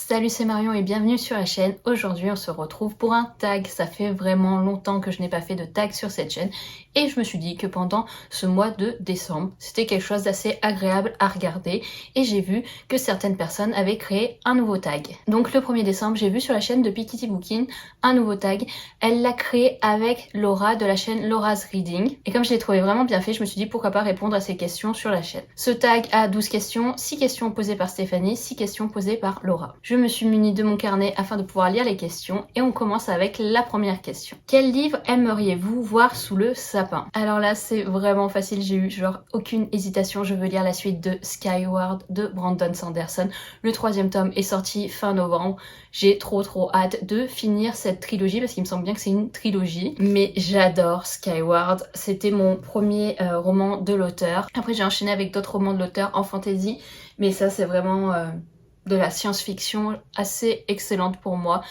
Salut, c'est Marion et bienvenue sur la chaîne. Aujourd'hui on se retrouve pour un tag. Ça fait vraiment longtemps que je n'ai pas fait de tag sur cette chaîne et je me suis dit que pendant ce mois de décembre c'était quelque chose d'assez agréable à regarder et j'ai vu que certaines personnes avaient créé un nouveau tag. Donc le 1er décembre j'ai vu sur la chaîne de Piketty Bookin un nouveau tag. Elle l'a créé avec Laura de la chaîne Laura's Reading et comme je l'ai trouvé vraiment bien fait, je me suis dit pourquoi pas répondre à ces questions sur la chaîne. Ce tag a 12 questions, 6 questions posées par Stéphanie, 6 questions posées par Laura. Je me suis munie de mon carnet afin de pouvoir lire les questions et on commence avec la première question. Quel livre aimeriez-vous voir sous le sapin? Alors là c'est vraiment facile, j'ai eu genre aucune hésitation, je veux lire la suite de Skyward de Brandon Sanderson. Le 3e tome est sorti fin novembre, j'ai trop hâte de finir cette trilogie parce qu'il me semble bien que c'est une trilogie. Mais j'adore Skyward, c'était mon premier roman de l'auteur. Après j'ai enchaîné avec d'autres romans de l'auteur en fantasy, mais ça c'est vraiment... de la science-fiction assez excellente pour moi.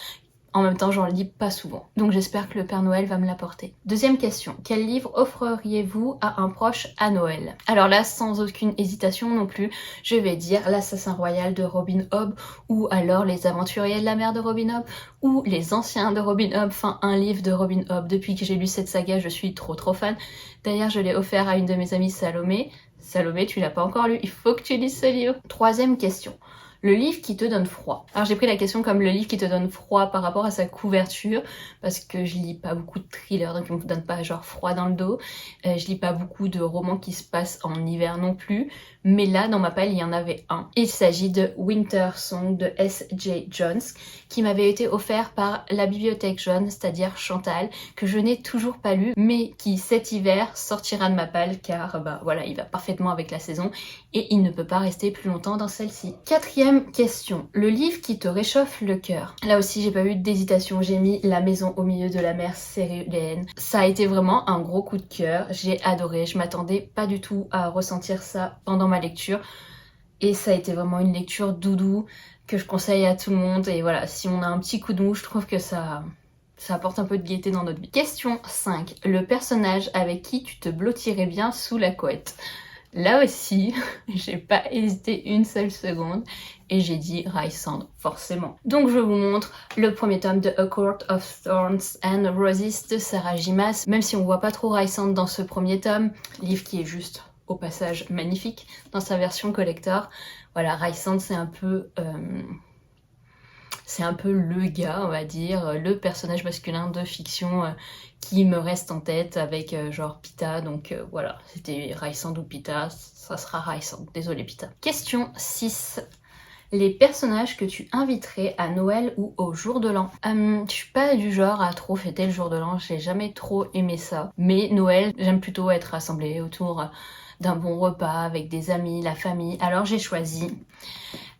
En même temps, j'en lis pas souvent. Donc j'espère que le Père Noël va me l'apporter. Deuxième question. Quel livre offririez-vous à un proche à Noël? Alors là, sans aucune hésitation non plus, je vais dire L'Assassin Royal de Robin Hobb, ou alors Les Aventuriers de la mer de Robin Hobb, ou Les Anciens de Robin Hobb, enfin un livre de Robin Hobb. Depuis que j'ai lu cette saga, je suis trop fan. D'ailleurs, je l'ai offert à une de mes amies, Salomé. Salomé, tu l'as pas encore lu, il faut que tu lises ce livre. Troisième question. Le livre qui te donne froid. Alors j'ai pris la question comme le livre qui te donne froid par rapport à sa couverture, parce que je lis pas beaucoup de thrillers, donc on me donne pas genre froid dans le dos. Je lis pas beaucoup de romans qui se passent en hiver non plus, mais là dans ma palle il y en avait un. Il s'agit de Winter Song de S.J. Jones, qui m'avait été offert par la Bibliothèque Jaune, c'est-à-dire Chantal, que je n'ai toujours pas lu, mais qui cet hiver sortira de ma palle, car bah voilà, il va parfaitement avec la saison, et il ne peut pas rester plus longtemps dans celle-ci. Quatrième question. Le livre qui te réchauffe le cœur. Là aussi j'ai pas eu d'hésitation, j'ai mis La Maison au milieu de la mer Céruléenne. Ça a été vraiment un gros coup de cœur, j'ai adoré, je m'attendais pas du tout à ressentir ça pendant ma lecture et ça a été vraiment une lecture doudou que je conseille à tout le monde et voilà, si on a un petit coup de mou, je trouve que ça apporte un peu de gaieté dans notre vie. Question 5. Le personnage avec qui tu te blottirais bien sous la couette. Là aussi, j'ai pas hésité une seule seconde et j'ai dit Rysand, forcément. Donc je vous montre le premier tome de A Court of Thorns and Roses de Sarah J. Maas. Même si on voit pas trop Rysand dans ce premier tome, livre qui est juste au passage magnifique dans sa version collector. Voilà, Rysand c'est un peu le gars, on va dire, le personnage masculin de fiction qui me reste en tête avec genre Pita, donc voilà, c'était Rysand ou Pita, ça sera Rysand, désolé Pita. Question 6. Les personnages que tu inviterais à Noël ou au jour de l'an. Je suis pas du genre à trop fêter le jour de l'an, j'ai jamais trop aimé ça, mais Noël, j'aime plutôt être rassemblée autour d'un bon repas avec des amis, la famille, alors j'ai choisi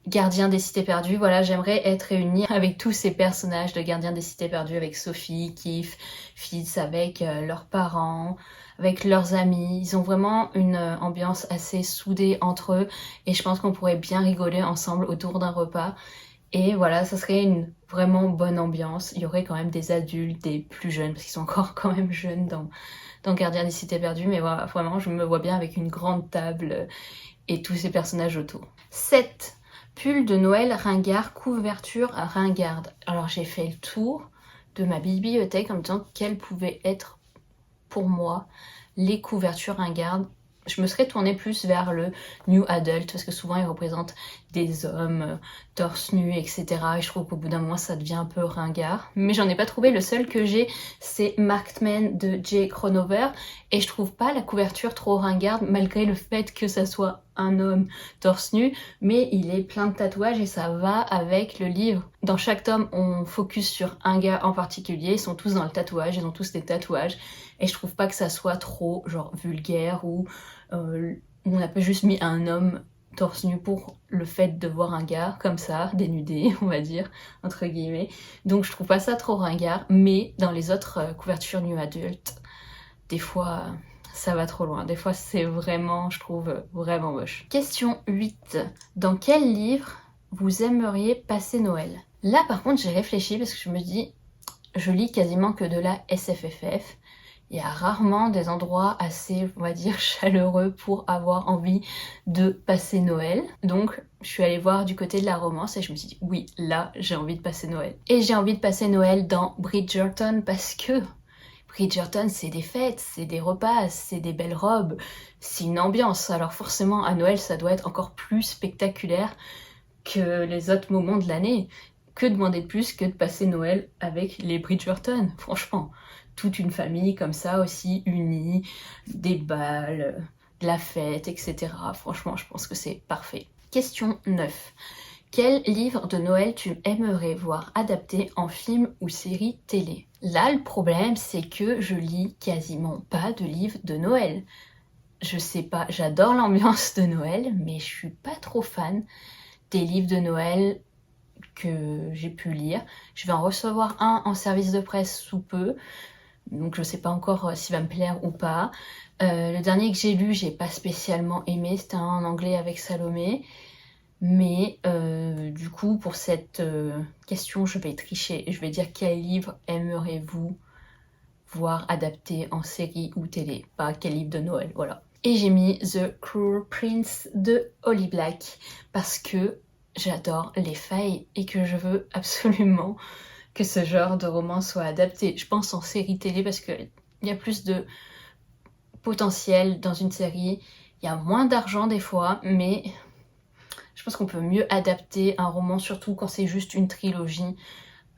Gardien des Cités Perdues. Voilà, j'aimerais être réunie avec tous ces personnages de Gardien des Cités Perdues, avec Sophie, Keith, Fitz, avec leurs parents, avec leurs amis. Ils ont vraiment une ambiance assez soudée entre eux et je pense qu'on pourrait bien rigoler ensemble autour d'un repas. Et voilà, ça serait une vraiment bonne ambiance. Il y aurait quand même des adultes, des plus jeunes, parce qu'ils sont encore quand même jeunes dans Gardien des Cités Perdues. Mais voilà, vraiment, je me vois bien avec une grande table et tous ces personnages autour. 7. Pull de Noël ringard, couverture ringarde. Alors j'ai fait le tour de ma bibliothèque en me disant quelles pouvaient être pour moi les couvertures ringardes. Je me serais tournée plus vers le New Adult parce que souvent ils représentent des hommes torse nu, etc. Et je trouve qu'au bout d'un moment ça devient un peu ringard. Mais j'en ai pas trouvé, le seul que j'ai c'est Marked Men de Jay Cronover et je trouve pas la couverture trop ringarde malgré le fait que ça soit un homme torse nu, mais il est plein de tatouages et ça va avec le livre. Dans chaque tome, on focus sur un gars en particulier, ils sont tous dans le tatouage, ils ont tous des tatouages, et je trouve pas que ça soit trop genre vulgaire ou on a pas juste mis un homme torse nu pour le fait de voir un gars comme ça, dénudé, on va dire, entre guillemets. Donc je trouve pas ça trop ringard, mais dans les autres couvertures nu adultes, des fois ça va trop loin. Des fois c'est vraiment, je trouve, vraiment moche. Question 8. Dans quel livre vous aimeriez passer Noël? Là par contre j'ai réfléchi parce que je me dis, je lis quasiment que de la SFFF Il y a rarement des endroits assez, on va dire, chaleureux pour avoir envie de passer Noël. Donc, je suis allée voir du côté de la romance et je me suis dit, oui, là, j'ai envie de passer Noël. Et j'ai envie de passer Noël dans Bridgerton parce que Bridgerton, c'est des fêtes, c'est des repas, c'est des belles robes, c'est une ambiance. Alors forcément, à Noël, ça doit être encore plus spectaculaire que les autres moments de l'année. Que demander de plus que de passer Noël avec les Bridgerton, franchement. Toute une famille comme ça aussi, unie, des balles, de la fête, etc. Franchement, je pense que c'est parfait. Question 9. Quel livre de Noël tu aimerais voir adapté en film ou série télé? Là, le problème, c'est que je lis quasiment pas de livres de Noël. Je sais pas, j'adore l'ambiance de Noël, mais je suis pas trop fan des livres de Noël que j'ai pu lire. Je vais en recevoir un en service de presse sous peu, donc je sais pas encore s'il va me plaire ou pas. Le dernier que j'ai lu, j'ai pas spécialement aimé, c'était un en anglais avec Salomé. Mais du coup, pour cette question, je vais tricher et je vais dire quel livre aimeriez-vous voir adapté en série ou télé, pas quel livre de Noël, voilà. Et j'ai mis The Cruel Prince de Holly Black parce que j'adore les failles et que je veux absolument que ce genre de roman soit adapté. Je pense en série télé parce qu'il y a plus de potentiel dans une série, il y a moins d'argent des fois, mais je pense qu'on peut mieux adapter un roman, surtout quand c'est juste une trilogie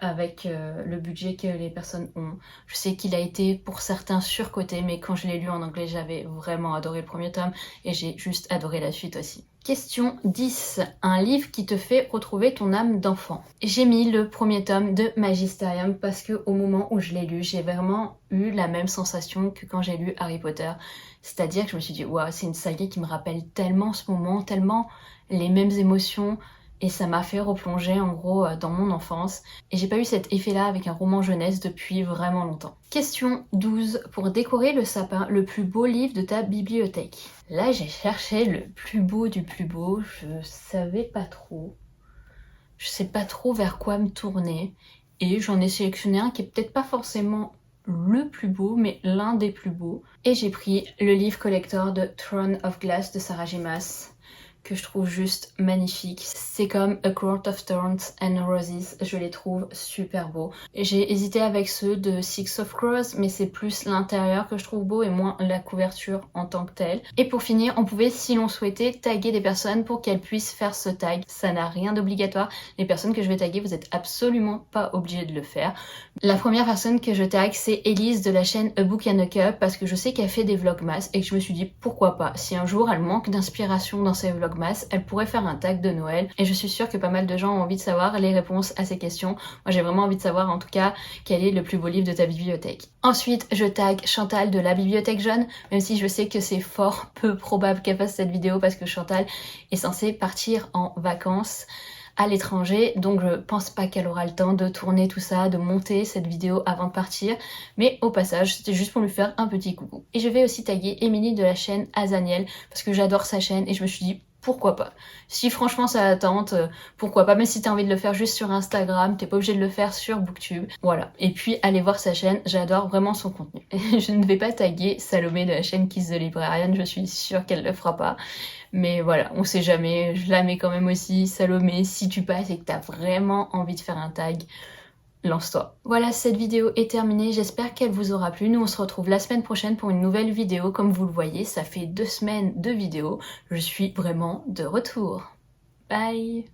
avec le budget que les personnes ont. Je sais qu'il a été pour certains surcoté, mais quand je l'ai lu en anglais, j'avais vraiment adoré le premier tome et j'ai juste adoré la suite aussi. Question 10. Un livre qui te fait retrouver ton âme d'enfant. J'ai mis le premier tome de Magisterium parce que au moment où je l'ai lu, j'ai vraiment eu la même sensation que quand j'ai lu Harry Potter. C'est-à-dire que je me suis dit, waouh, c'est une saga qui me rappelle tellement ce moment, tellement les mêmes émotions, et ça m'a fait replonger en gros dans mon enfance. Et j'ai pas eu cet effet-là avec un roman jeunesse depuis vraiment longtemps. Question 12. Pour décorer le sapin, le plus beau livre de ta bibliothèque. Là, j'ai cherché le plus beau du plus beau. Je savais pas trop. Je sais pas trop vers quoi me tourner. Et j'en ai sélectionné un qui est peut-être pas forcément le plus beau, mais l'un des plus beaux. Et j'ai pris le livre collector de Throne of Glass de Sarah J. Maas, que je trouve juste magnifique. C'est comme A Court of Thorns and Roses, je les trouve super beaux. J'ai hésité avec ceux de Six of Crows, mais c'est plus l'intérieur que je trouve beau et moins la couverture en tant que telle. Et pour finir, on pouvait, si l'on souhaitait, taguer des personnes pour qu'elles puissent faire ce tag. Ça n'a rien d'obligatoire. Les personnes que je vais taguer, vous êtes absolument pas obligés de le faire. La première personne que je tag, c'est Elise de la chaîne A Book and a Cup, parce que je sais qu'elle fait des vlogmas et que je me suis dit pourquoi pas. Si un jour elle manque d'inspiration dans ses vlogmas, elle pourrait faire un tag de Noël, et je suis sûre que pas mal de gens ont envie de savoir les réponses à ces questions. Moi j'ai vraiment envie de savoir en tout cas quel est le plus beau livre de ta bibliothèque. Ensuite je tag Chantal de la bibliothèque jaune, même si je sais que c'est fort peu probable qu'elle fasse cette vidéo parce que Chantal est censée partir en vacances à l'étranger, donc je pense pas qu'elle aura le temps de tourner tout ça, de monter cette vidéo avant de partir, mais au passage c'était juste pour lui faire un petit coucou. Et je vais aussi taguer Émilie de la chaîne Azaniel parce que j'adore sa chaîne et je me suis dit pourquoi pas. Si franchement ça tente, pourquoi pas, même si t'as envie de le faire juste sur Instagram, t'es pas obligé de le faire sur Booktube, voilà. Et puis allez voir sa chaîne, j'adore vraiment son contenu. Je ne vais pas taguer Salomé de la chaîne Kiss the Librarian, je suis sûre qu'elle le fera pas. Mais voilà, on sait jamais, je la mets quand même aussi. Salomé, si tu passes et que t'as vraiment envie de faire un tag, lance-toi. Voilà, cette vidéo est terminée, j'espère qu'elle vous aura plu. Nous on se retrouve la semaine prochaine pour une nouvelle vidéo. Comme vous le voyez, ça fait 2 semaines de vidéos. Je suis vraiment de retour. Bye!